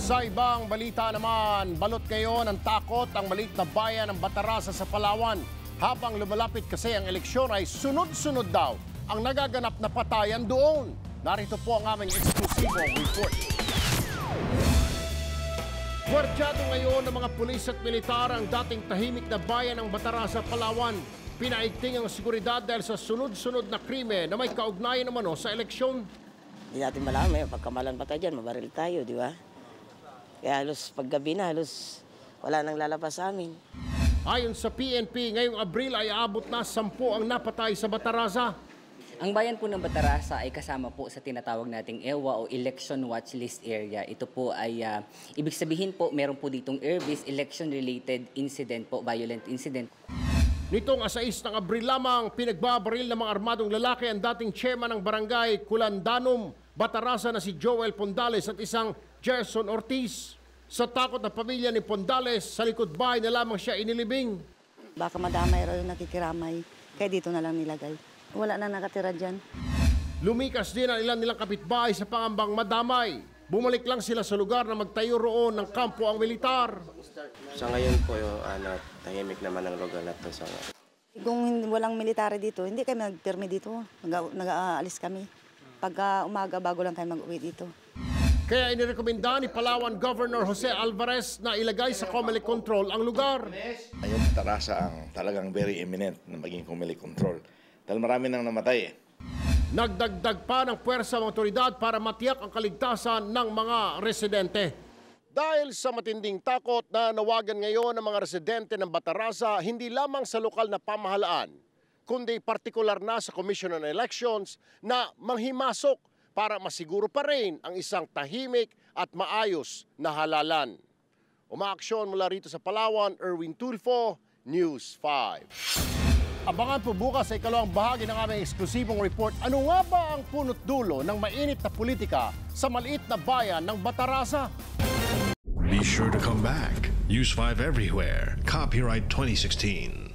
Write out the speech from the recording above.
Sa ibang balita naman, balot ngayon ang takot ang maliit na bayan ng Batarasa sa Palawan. Habang lumalapit kasi ang eleksyon ay sunod-sunod daw ang nagaganap na patayan doon. Narito po ang aming eksklusibong report. Gwardyado ngayon ng mga pulis at militar ang dating tahimik na bayan ng Batarasa, Palawan. Pinaigting ang seguridad dahil sa sunod-sunod na krimen na may kaugnayan naman sa eleksyon. Hindi natin malaman, pagkamalan pa tayo dyan, mabaril tayo, di ba? Kaya halos paggabi na, halos wala nang lalabas sa amin. Ayon sa PNP, ngayong Abril ay abot na 10 ang napatay sa Batarasa. Ang bayan po ng Batarasa ay kasama po sa tinatawag nating EWA o Election Watch List Area. Ito po ay, ibig sabihin po, meron po ditong ERVIS, election-related incident po, violent incident. Nitong 6 ng Abril lamang, pinagbabaril ng mga armadong lalaki ang dating chairman ng barangay Kulandanum, Batarasa na si Joel Pondales at isang Gerson Ortiz. Sa takot na pamilya ni Pondales, sa likod bahay na lamang siya inilibing. Baka madamay raw yung nakikiramay, kaya dito na lang nilagay. Wala na nakatira dyan. Lumikas din ang ilan nilang kapitbahay sa pangambang madamay. Bumalik lang sila sa lugar na magtayo roon ng kampo ang militar. Sa ngayon po, tahimik naman ang lugar na ito. Kung walang military dito, hindi kami nagpirmi dito. Nag-aalis kami. Pagka umaga, bago lang kayo mag-uwi dito. Kaya inirekomenda ni Palawan Governor Jose Alvarez na ilagay sa Comelec control ang lugar. Ayun, Batarasa ang talagang very imminent na maging Comelec control. Dahil marami nang namatay Nagdagdag pa ng puwersa ng otoridad para matiyak ang kaligtasan ng mga residente. Dahil sa matinding takot na nawagan ngayon ng mga residente ng Batarasa, hindi lamang sa lokal na pamahalaan, kundi partikular na sa Commission on Elections na manghimasok para masiguro pa rin ang isang tahimik at maayos na halalan. Umaaksyon mula rito sa Palawan, Erwin Tulfo, News 5. Abangan po bukas sa ikalawang bahagi ng aming eksklusibong report. Ano nga ba ang punot dulo ng mainit na politika sa maliit na bayan ng Batarasa? Be sure to come back. Use 5 everywhere. Copyright 2016.